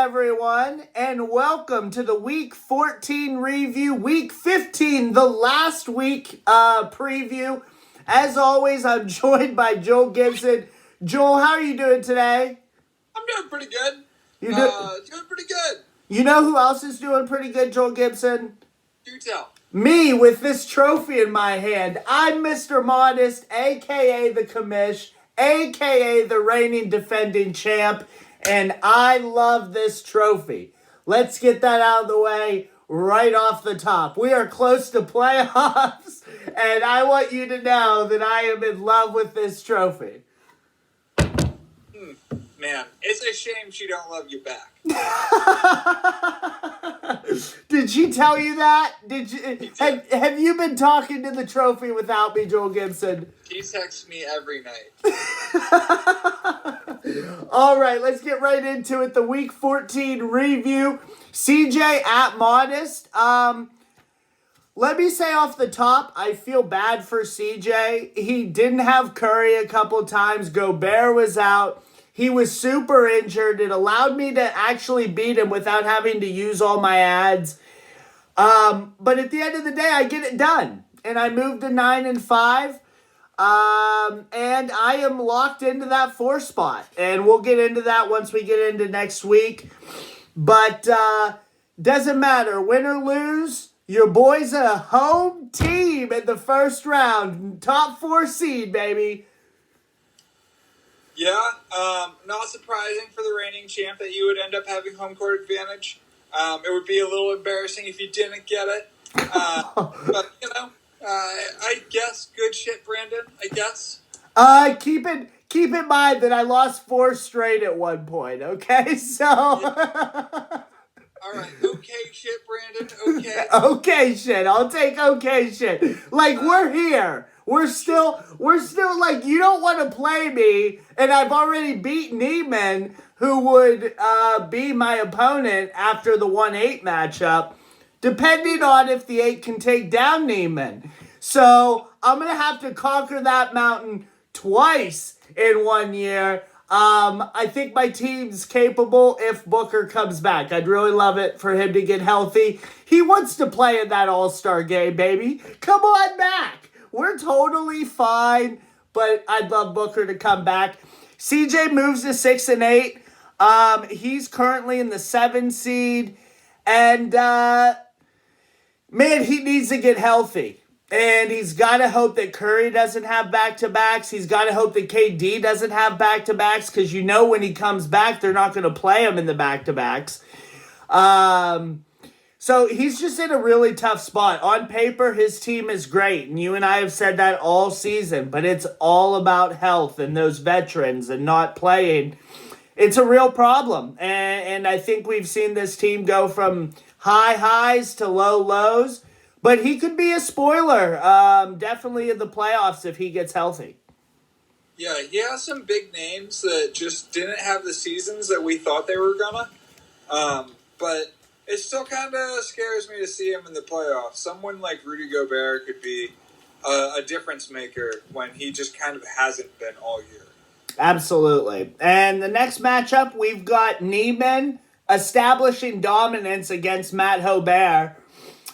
everyone, and welcome to the Week 14 review, Week 15, the last week preview. As always, I'm joined by Joel Gibson. Joel, how are you doing today? I'm doing pretty good. Doing pretty good. You know who else is doing pretty good, Joel Gibson? Do tell. Me, with this trophy in my hand. I'm Mr. Modest, a.k.a. the Commish, a.k.a. the reigning defending champ, and I love this trophy. Let's get that out of the way right off the top. We are close to playoffs, and I want you to know that I am in love with this trophy. Man, it's a shame she don't love you back. Did she tell you that? Have you been talking to the trophy without me, Joel Gibson? She texts me every night. All right, let's get right into it. The Week 14 review. CJ at Modest. Let me say off the top, I feel bad for CJ. He didn't have Curry a couple times. Gobert was out. He was super injured. It allowed me to actually beat him without having to use all my ads. But at the end of the day, I get it done. And I moved to 9-5. And I am locked into that 4 spot. And we'll get into that once we get into next week. But doesn't matter. Win or lose, your boy's a home team in the first round. Top 4 seed, baby. Yeah, not surprising for the reigning champ that you would end up having home court advantage. It would be a little embarrassing if you didn't get it. But, I guess good shit, Brandon. I guess. Keep in mind that I lost 4 straight at one point, okay? So... Yeah. All right, okay shit, Brandon, okay. Okay shit, I'll take okay shit. Like, we're here. We're still like, you don't want to play me, and I've already beat Neiman, who would be my opponent after the 1-8 matchup, depending on if the 8 can take down Neiman. So, I'm going to have to conquer that mountain twice in 1 year. I think my team's capable if Booker comes back. I'd really love it for him to get healthy. He wants to play in that All-Star game, baby. Come on back. We're totally fine, but I'd love Booker to come back. CJ moves to 6-8. He's currently in the 7 seed, and man, he needs to get healthy. And he's got to hope that Curry doesn't have back-to-backs. He's got to hope that KD doesn't have back-to-backs, because you know when he comes back, they're not going to play him in the back-to-backs. So he's just in a really tough spot. On paper, his team is great, and you and I have said that all season, but it's all about health and those veterans and not playing. It's a real problem, and I think we've seen this team go from high highs to low lows, but he could be a spoiler, definitely in the playoffs if he gets healthy. Yeah, he has some big names that just didn't have the seasons that we thought they were gonna, but... It still kind of scares me to see him in the playoffs. Someone like Rudy Gobert could be a difference maker when he just kind of hasn't been all year. Absolutely. And the next matchup, we've got Neiman establishing dominance against Matt Hobert.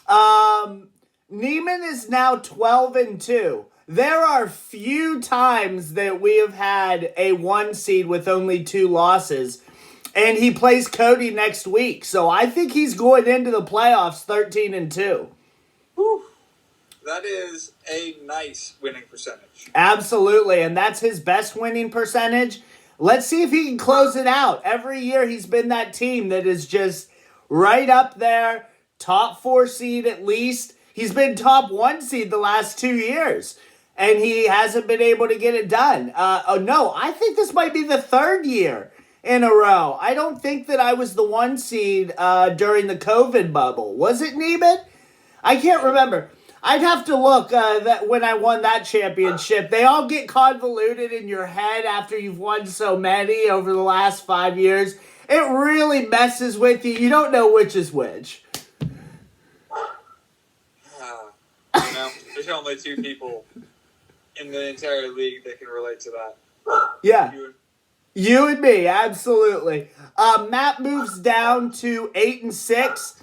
Neiman is now 12-2. There are few times that we have had a 1 seed with only 2 losses. And he plays Cody next week. So I think he's going into the playoffs 13-2. Whew. That is a nice winning percentage. Absolutely. And that's his best winning percentage. Let's see if he can close it out. Every year he's been that team that is just right up there. Top 4 seed at least. He's been top 1 seed the last 2 years. And he hasn't been able to get it done. No, I think this might be the 3rd year in a row. I don't think that I was the 1 seed during the COVID bubble. Was it, Neiman? I can't remember. I'd have to look that when I won that championship. They all get convoluted in your head after you've won so many over the last 5 years. It really messes with you. You don't know which is which. There's only 2 people in the entire league that can relate to that. Yeah. You and me, absolutely. Matt moves down to 8-6.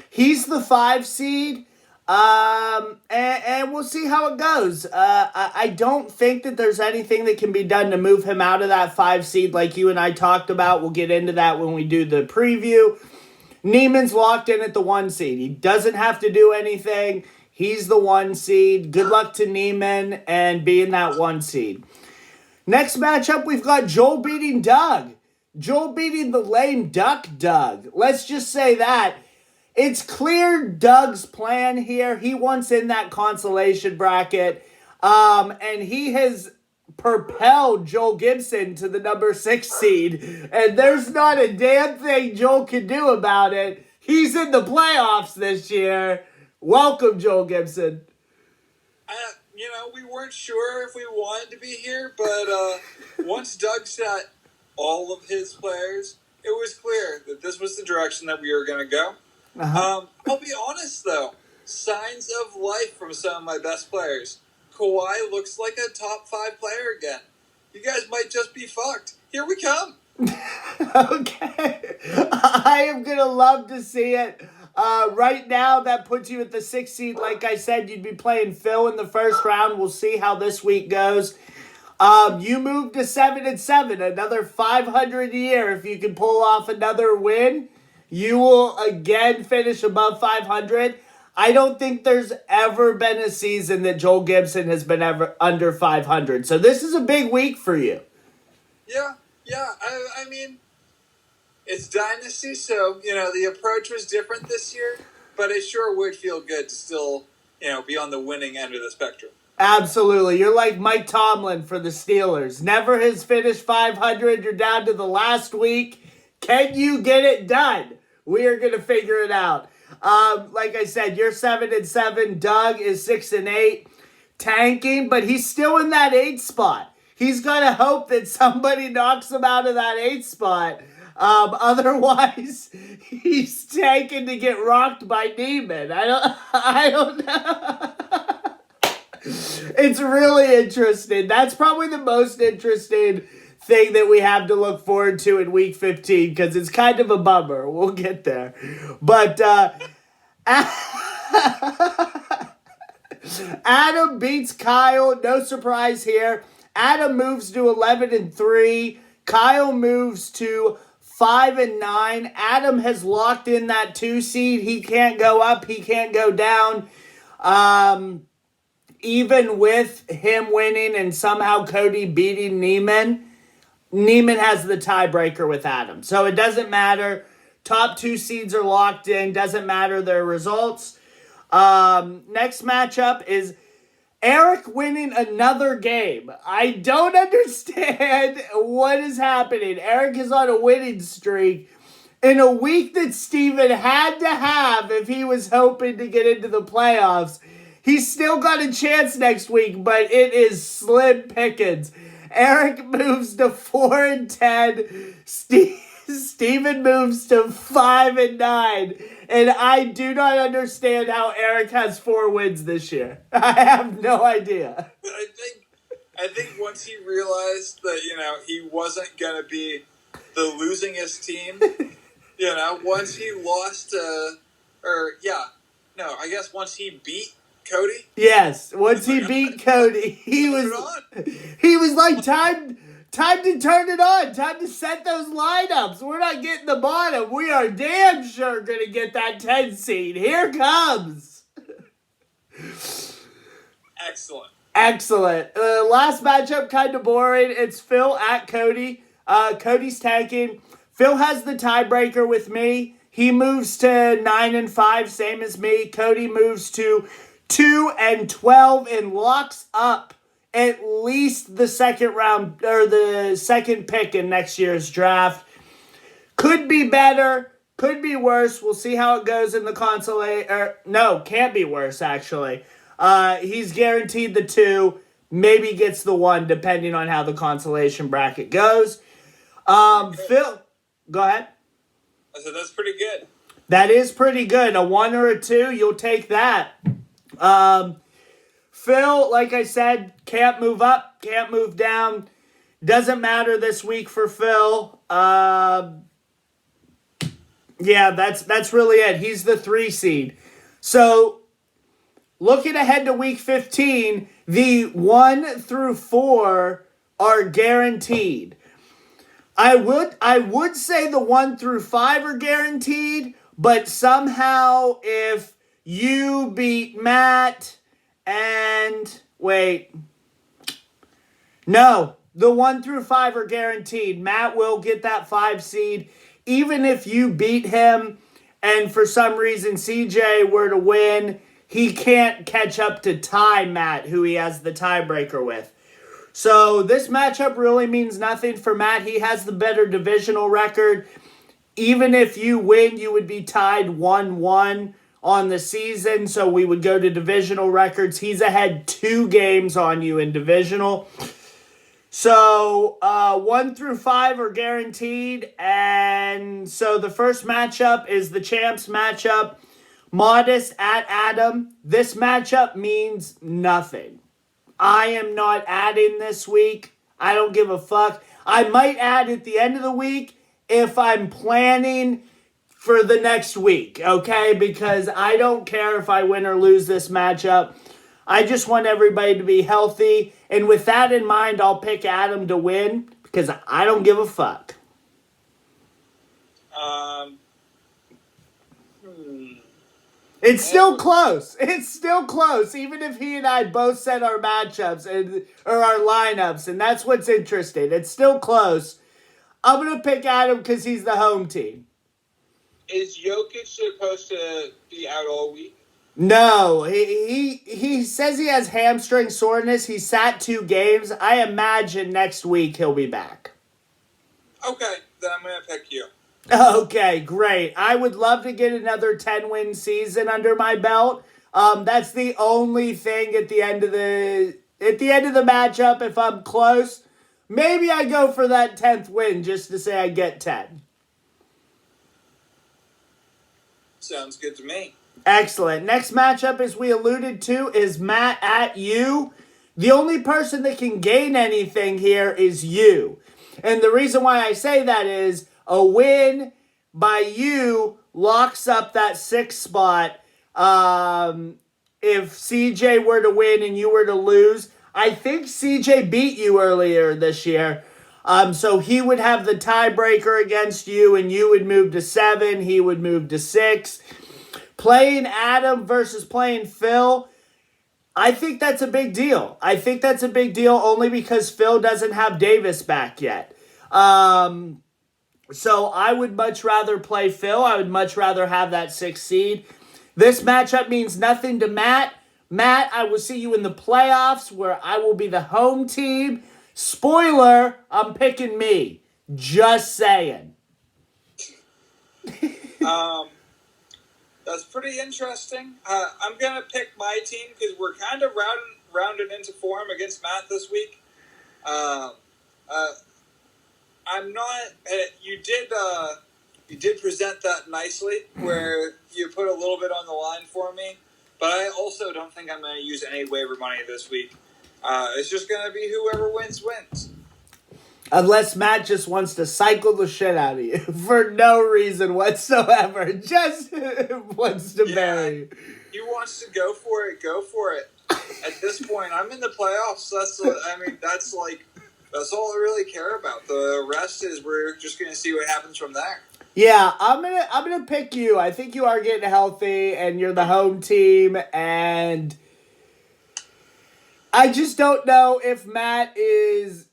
He's the 5 seed. And we'll see how it goes. I don't think that there's anything that can be done to move him out of that 5 seed like you and I talked about. We'll get into that when we do the preview. Neiman's locked in at the 1 seed. He doesn't have to do anything. He's the 1 seed. Good luck to Neiman and being that 1 seed. Next matchup, we've got Joel beating Doug. Joel beating the lame duck Doug. Let's just say that. It's clear Doug's plan here. He wants in that consolation bracket. And he has propelled Joel Gibson to the number 6 seed. And there's not a damn thing Joel can do about it. He's in the playoffs this year. Welcome, Joel Gibson. We weren't sure if we wanted to be here, but once Doug set all of his players, it was clear that this was the direction that we were going to go. I'll be honest, though. Signs of life from some of my best players. Kawhi looks like a top 5 player again. You guys might just be fucked. Here we come. Okay. I am going to love to see it. Right now, that puts you at the 6th seed. Like I said, you'd be playing Phil in the first round. We'll see how this week goes. You moved to 7-7, another 500 a year. If you can pull off another win, you will again finish above 500. I don't think there's ever been a season that Joel Gibson has been ever under 500. So this is a big week for you. Yeah. I mean, it's Dynasty, so, the approach was different this year, but it sure would feel good to still, be on the winning end of the spectrum. Absolutely. You're like Mike Tomlin for the Steelers. Never has finished 500. You're down to the last week. Can you get it done? We are going to figure it out. Like I said, you're 7-7. Doug is 6-8. Tanking, but he's still in that 8 spot. He's got to hope that somebody knocks him out of that 8 spot. Otherwise, he's tanking to get rocked by Neiman. I don't know. It's really interesting. That's probably the most interesting thing that we have to look forward to in week 15 because it's kind of a bummer. We'll get there. But Adam beats Kyle. No surprise here. Adam moves to 11-3. Kyle moves to 5-9. Adam has locked in that 2 seed. He can't go up. He can't go down. Even with him winning and somehow Cody beating Neiman, Neiman has the tiebreaker with Adam. So it doesn't matter. Top 2 seeds are locked in. Doesn't matter their results. Next matchup is Eric winning another game. I don't understand what is happening. Eric is on a winning streak in a week that Steven had to have if he was hoping to get into the playoffs. He's still got a chance next week, but it is slim pickings. Eric moves to 4-10. Steven moves to 5-9. And I do not understand how Eric has 4 wins this year. I have no idea. I think once he realized that, he wasn't going to be the losingest team, once he lost once he beat Cody? Yes, once he beat Cody, he was like, time to turn it on. Time to set those lineups. We're not getting the bottom. We are damn sure going to get that 10 seed. Here comes. Excellent. Last matchup, kind of boring. It's Phil at Cody. Cody's tanking. Phil has the tiebreaker with me. He moves to 9-5, same as me. Cody moves to 2-12 and locks up at least the second round or the second pick in next year's draft. Could be better, could be worse. We'll see how it goes in the consolation. No, can't be worse actually. He's guaranteed the 2, maybe gets the 1 depending on how the consolation bracket goes. Phil, go ahead. I said that's pretty good. That is pretty good. A 1 or a 2, you'll take that. Phil, like I said, can't move up, can't move down. Doesn't matter this week for Phil. Yeah, that's really it. He's the 3 seed. So looking ahead to week 15, the 1 through 4 are guaranteed. I would say the 1 through 5 are guaranteed, but somehow if you beat Matt and wait. No, the 1 through 5 are guaranteed. Matt will get that 5 seed. Even if you beat him and for some reason CJ were to win, he can't catch up to tie Matt, who he has the tiebreaker with. So this matchup really means nothing for Matt. He has the better divisional record. Even if you win, you would be tied 1-1 on the season. So we would go to divisional records. He's ahead 2 games on you in divisional. So 1 through 5 are guaranteed. And so the first matchup is the champs matchup. Modest at Adam. This matchup means nothing. I am not adding this week. I don't give a fuck. I might add at the end of the week if I'm planning for the next week, okay? Because I don't care if I win or lose this matchup. I just want everybody to be healthy. And with that in mind, I'll pick Adam to win because I don't give a fuck. It's still close. It's still close, even if he and I both set our matchups or our lineups, and that's what's interesting. It's still close. I'm going to pick Adam because he's the home team. Is Jokic supposed to be out all week? No, he says he has hamstring soreness. He sat 2 games. I imagine next week he'll be back. Okay, then I'm going to pick you. Okay, great. I would love to get another 10-win season under my belt. That's the only thing at the end of the matchup. If I'm close, maybe I go for that 10th win just to say I get 10. Sounds good to me. Excellent. Next matchup, as we alluded to, is Matt at you. The only person that can gain anything here is you. And the reason why I say that is a win by you locks up that 6th spot. If CJ were to win and you were to lose, I think CJ beat you earlier this year. So he would have the tiebreaker against you and you would move to 7. He would move to 6. Playing Adam versus playing Phil, I think that's a big deal. I think that's a big deal only because Phil doesn't have Davis back yet. So I would much rather play Phil. I would much rather have that 6th seed. This matchup means nothing to Matt. Matt, I will see you in the playoffs where I will be the home team. Spoiler, I'm picking me. Just saying. That's pretty interesting. I'm going to pick my team because we're kind of rounded into form against Matt this week. I'm not. You did present that nicely, where you put a little bit on the line for me. But I also don't think I'm going to use any waiver money this week. It's just going to be whoever wins. Unless Matt just wants to cycle the shit out of you for no reason whatsoever. Just wants to bury you. He wants to go for it. Go for it. At this point, I'm in the playoffs. That's all I really care about. The rest is we're just going to see what happens from there. Yeah, I'm gonna pick you. I think you are getting healthy, and you're the home team, and I just don't know if Matt is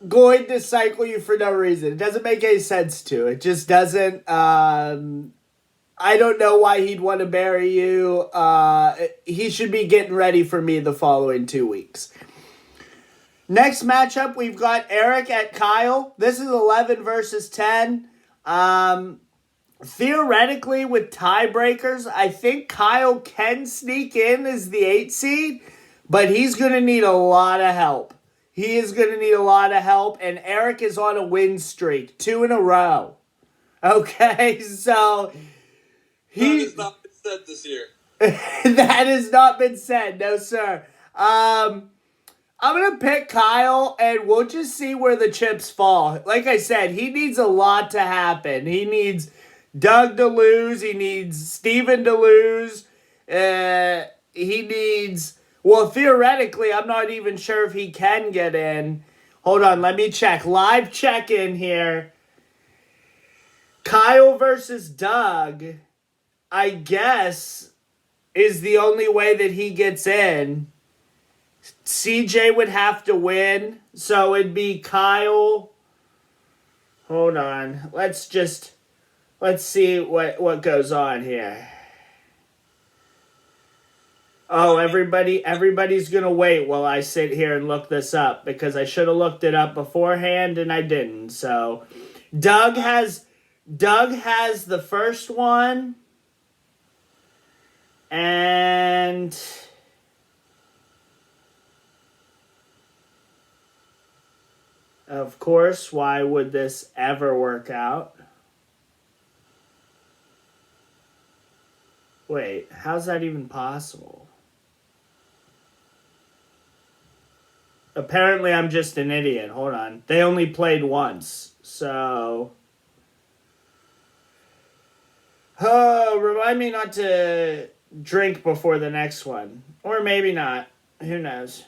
going to cycle you for no reason. It doesn't make any sense to. It just doesn't. I don't know why he'd want to bury you. He should be getting ready for me the following 2 weeks. Next matchup, we've got Eric at Kyle. This is 11 versus 10. Theoretically, with tiebreakers, I think Kyle can sneak in as the 8 seed, but he's going to need a lot of help. He is going to need a lot of help, and Eric is on a win streak, 2 in a row. Okay, so That has not been said this year. That has not been said, no sir. I'm going to pick Kyle, and we'll just see where the chips fall. Like I said, he needs a lot to happen. He needs Doug to lose. He needs Steven to lose. He needs... Well, theoretically, I'm not even sure if he can get in. Hold on, let me check. Live check-in here. Kyle versus Doug, I guess, is the only way that he gets in. CJ would have to win, so it'd be Kyle. Hold on. Let's see what goes on here. Oh, everybody's going to wait while I sit here and look this up because I should have looked it up beforehand and I didn't. So, Doug has the first one. And of course, why would this ever work out? Wait, how's that even possible? Apparently, I'm just an idiot. Hold on. They only played once, so... remind me not to drink before the next one. Or maybe not. Who knows?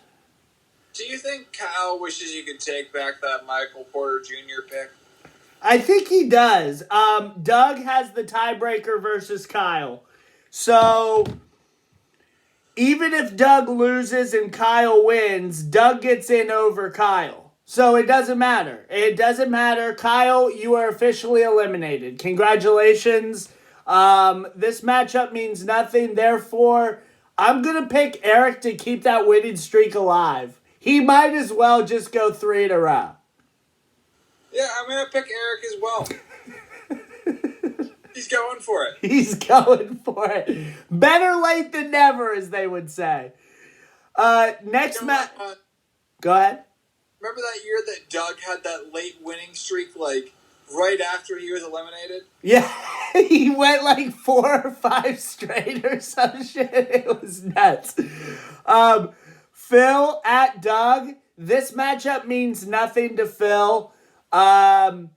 Do you think Kyle wishes you could take back that Michael Porter Jr. pick? I think he does. Doug has the tiebreaker versus Kyle. So, even if Doug loses and Kyle wins, Doug gets in over Kyle. So, it doesn't matter. It doesn't matter. Kyle, you are officially eliminated. Congratulations. This matchup means nothing. Therefore, I'm going to pick Eric to keep that winning streak alive. He might as well just go 3 in a row. Yeah, I'm going to pick Eric as well. He's going for it. He's going for it. Better late than never, as they would say. Next match. Go ahead. Remember that year that Doug had that late winning streak, like, right after he was eliminated? Yeah, he went like 4 or 5 straight or some shit. It was nuts. Phil at Doug. This matchup means nothing to Phil. Doug,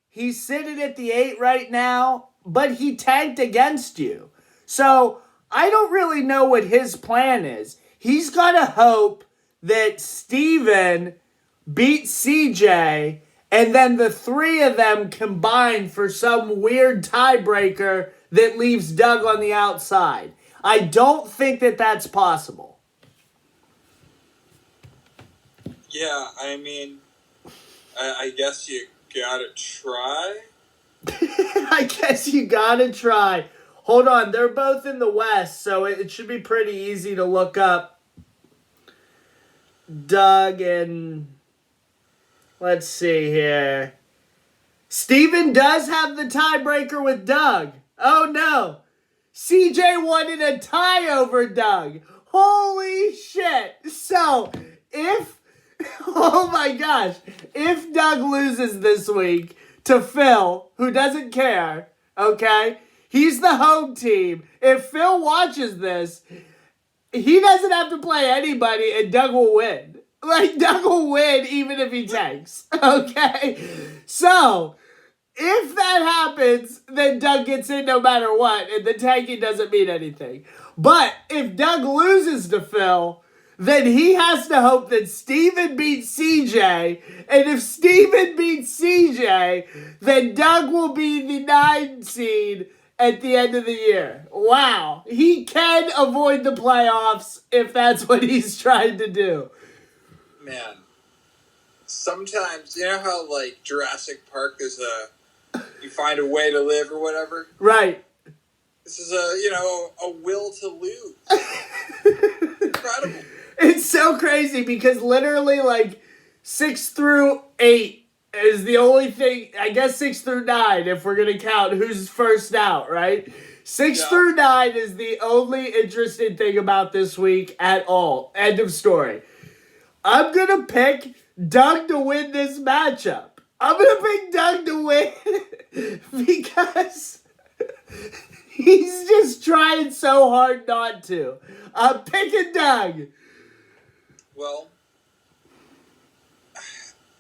he's sitting at the 8 right now, but he tanked against you. So I don't really know what his plan is. He's got to hope that Steven beats CJ, and then the 3 of them combine for some weird tiebreaker that leaves Doug on the outside. I don't think that that's possible. Yeah, I mean, I guess you gotta try. I guess you gotta try. Hold on, they're both in the West, so it should be pretty easy to look up Doug and... Let's see here. Steven does have the tiebreaker with Doug. Oh no. CJ won in a tie over Doug. Holy shit. So, oh my gosh, if Doug loses this week to Phil, who doesn't care, okay, he's the home team. If Phil watches this, he doesn't have to play anybody and Doug will win. Like, Doug will win even if he tanks, okay? So, if that happens, then Doug gets in no matter what, and the tanking doesn't mean anything. But if Doug loses to Phil, then he has to hope that Steven beats CJ, and if Steven beats CJ, then Doug will be the 9 seed at the end of the year. Wow. He can avoid the playoffs if that's what he's trying to do. Man, sometimes, you know how, like, Jurassic Park is you find a way to live or whatever? Right. This is a will to lose. Incredible. It's so crazy because literally, like, 6 through 8 is the only thing, I guess 6 through 9 if we're going to count who's first out, right? 6 through 9 is the only interesting thing about this week at all. End of story. I'm going to pick Doug to win this matchup. I'm going to pick Doug to win because he's just trying so hard not to. I'm picking Doug. Well,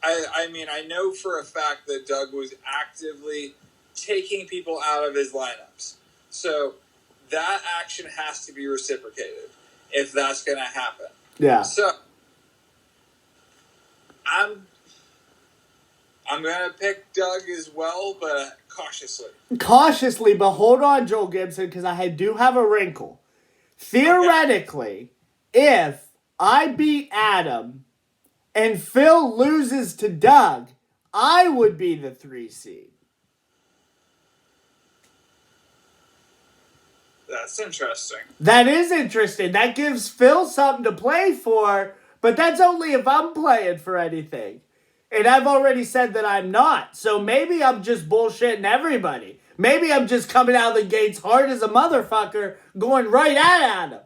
I mean, I know for a fact that Doug was actively taking people out of his lineups. So that action has to be reciprocated if that's going to happen. Yeah. So I'm going to pick Doug as well, but cautiously. Cautiously, but hold on, Joel Gibson, because I do have a wrinkle. Theoretically, if I beat Adam and Phil loses to Doug, I would be the 3 seed. That's interesting. That is interesting. That gives Phil something to play for, but that's only if I'm playing for anything. And I've already said that I'm not. So maybe I'm just bullshitting everybody. Maybe I'm just coming out of the gates hard as a motherfucker, going right at Adam.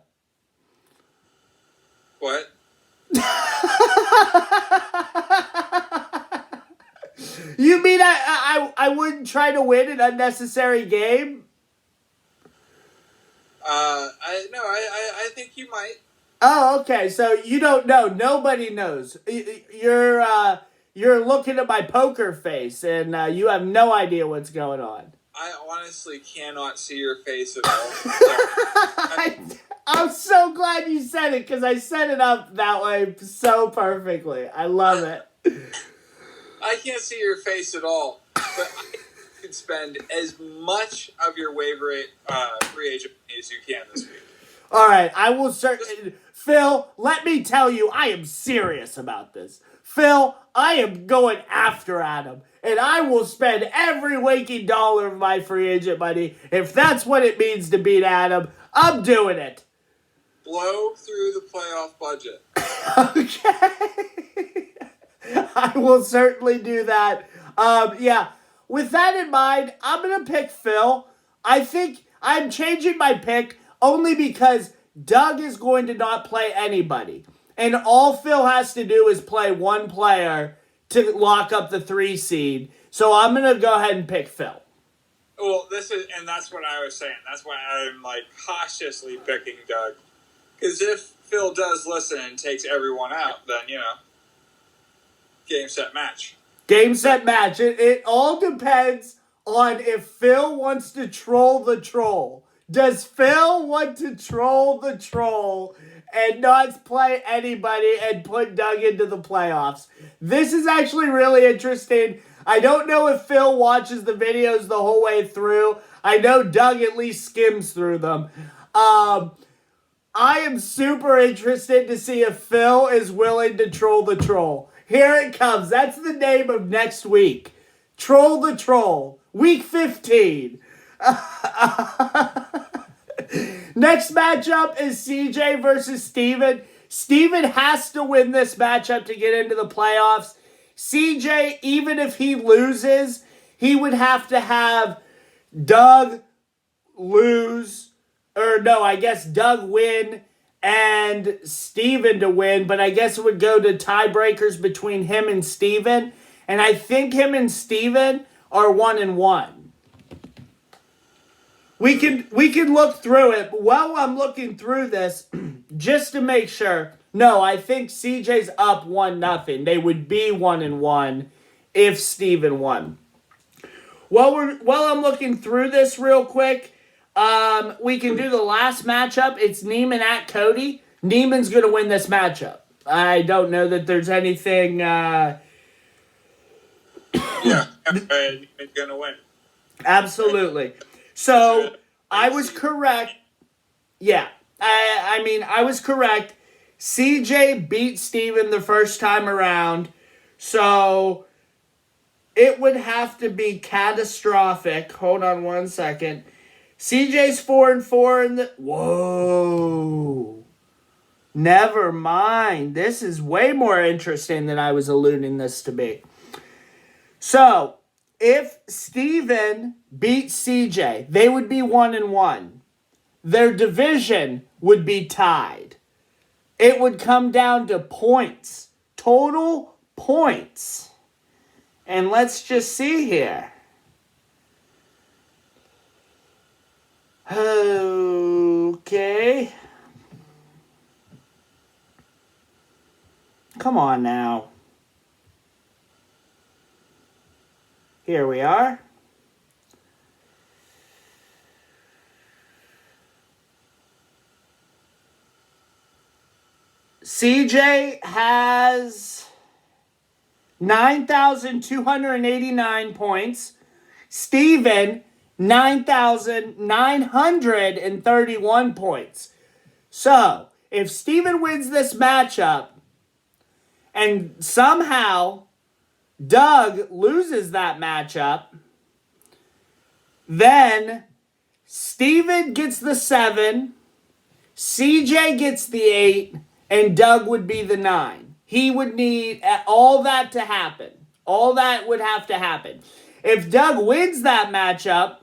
What? You mean I wouldn't try to win an unnecessary game? I think you might. Oh, okay. So you don't know. Nobody knows. You're looking at my poker face, and you have no idea what's going on. I honestly cannot see your face at all. I'm so glad you said it, because I set it up that way so perfectly. I love it. I can't see your face at all, but I can spend as much of your waiver free agent money as you can this week. All right, I will certainly. Phil, let me tell you, I am serious about this. Phil, I am going after Adam, and I will spend every waking dollar of my free agent money. If that's what it means to beat Adam, I'm doing it. Blow through the playoff budget. Okay. I will certainly do that. Yeah. With that in mind, I'm going to pick Phil. I think I'm changing my pick only because Doug is going to not play anybody. And all Phil has to do is play one player to lock up the 3 seed. So I'm going to go ahead and pick Phil. Well, that's what I was saying. That's why I'm cautiously picking Doug. Because if Phil does listen and takes everyone out, then, game, set, match. Game, set, match. It all depends on if Phil wants to troll the troll. Does Phil want to troll the troll and not play anybody and put Doug into the playoffs? This is actually really interesting. I don't know if Phil watches the videos the whole way through. I know Doug at least skims through them. I am super interested to see if Phil is willing to troll the troll. Here it comes. That's the name of next week. Troll the Troll. Week 15. Next matchup is CJ versus Steven. Steven has to win this matchup to get into the playoffs. CJ, even if he loses, he would have to have Doug lose. Or no, I guess Doug win and Steven to win. But I guess it would go to tiebreakers between him and Steven. And I think him and Steven are 1-1. We can look through it. But while I'm looking through this, just to make sure, no, I think CJ's up 1-0. They would be 1-1 if Steven won. While I'm looking through this real quick, we can do the last matchup. It's Neiman at Cody. Neiman's going to win this matchup. I don't know that there's anything... Yeah, Neiman's going to win. Absolutely. So, I was correct. Yeah. I was correct. CJ beat Steven the first time around. So, it would have to be catastrophic. Hold on one second. CJ's 4-4 in the... Whoa. Never mind. This is way more interesting than I was alluding this to be. So, if Steven beats CJ, they would be 1-1. Their division would be tied. It would come down to points. Total points. And let's just see here. Okay. Come on now. Here we are. CJ has 9,289 points. Steven, 9,931 points. So, if Steven wins this matchup, and somehow Doug loses that matchup, then Steven gets the 7, CJ gets the 8, and Doug would be the 9. He would need all that to happen. All that would have to happen. If Doug wins that matchup,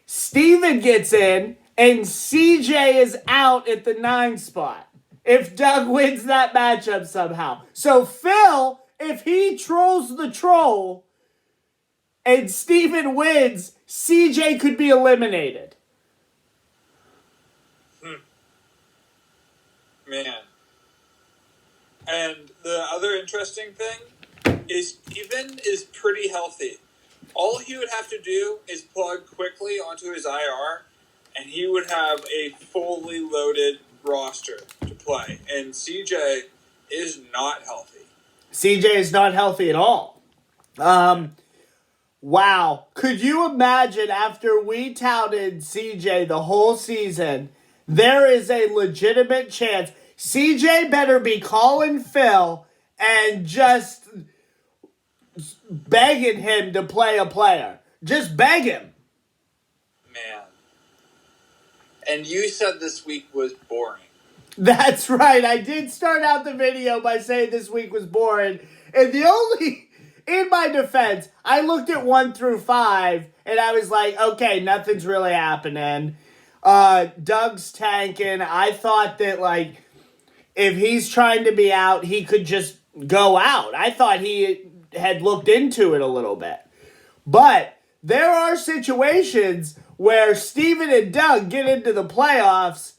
Steven gets in, and CJ is out at the 9 spot. If Doug wins that matchup somehow. So Phil, if he trolls the troll, and Steven wins, CJ could be eliminated. Man. And the other interesting thing is Steven is pretty healthy. All he would have to do is plug quickly onto his IR, and he would have a fully loaded roster to play. And CJ is not healthy. CJ is not healthy at all. Wow. Could you imagine after we touted CJ the whole season, there is a legitimate chance CJ better be calling Phil and just begging him to play a player. Just beg him. Man. And you said this week was boring. That's right. I did start out the video by saying this week was boring. And the only, in my defense, I looked at 1 through 5 and I was like, okay, nothing's really happening. Doug's tanking. I thought that, like, if he's trying to be out, he could just go out. I thought he had looked into it a little bit. But there are situations where Steven and Doug get into the playoffs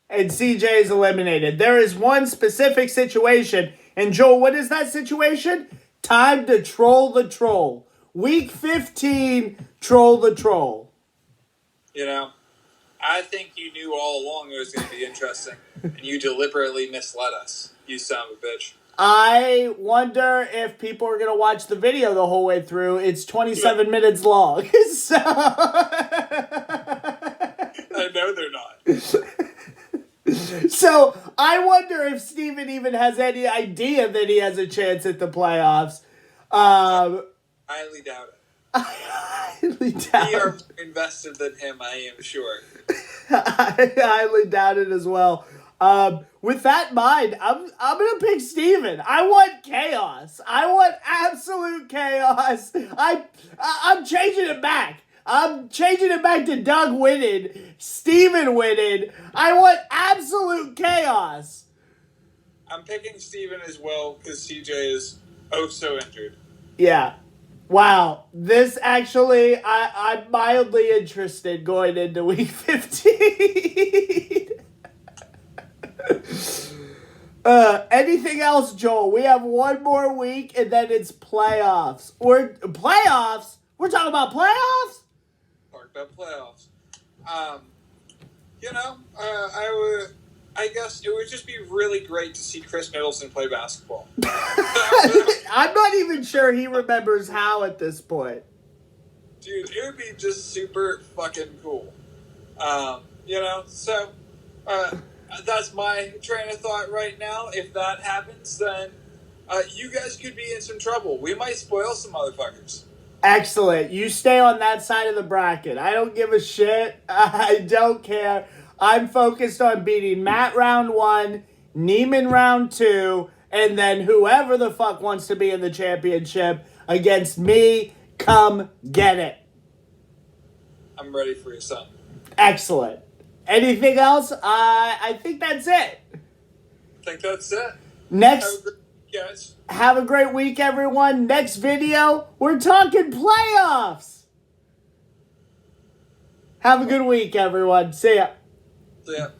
and CJ is eliminated. There is one specific situation. And Joel, what is that situation? Time to troll the troll. Week 15, troll the troll. You know, I think you knew all along it was going to be interesting. And you deliberately misled us. You son of a bitch. I wonder if people are going to watch the video the whole way through. It's 27 minutes long. So I know they're not. So I wonder if Steven even has any idea that he has a chance at the playoffs. Highly doubt it. I highly doubt We are it. more invested than him, I am sure. I highly doubt it as well. With that in mind, I'm gonna pick Steven. I want chaos. I want absolute chaos. I'm changing it back. I'm changing it back to Doug winning, Steven winning. I want absolute chaos. I'm picking Steven as well because CJ is so injured. Yeah. Wow. This actually, I'm mildly interested going into week 15. Anything else, Joel? We have one more week and then it's playoffs. Playoffs? We're talking about playoffs? Talk about playoffs. I guess it would just be really great to see Chris Middleton play basketball. I'm not even sure he remembers how at this point. Dude, it would be just super fucking cool. So that's my train of thought right now. If that happens, then you guys could be in some trouble. We might spoil some motherfuckers. Excellent. You stay on that side of the bracket. I don't give a shit. I don't care. I'm focused on beating Matt round 1, Neiman round 2, and then whoever the fuck wants to be in the championship against me, come get it. I'm ready for your son. Excellent. Anything else? I think that's it. I think that's it. Next, Guys. have a great week, everyone. Next video, we're talking playoffs. Have a good week, everyone. See ya. So, yeah.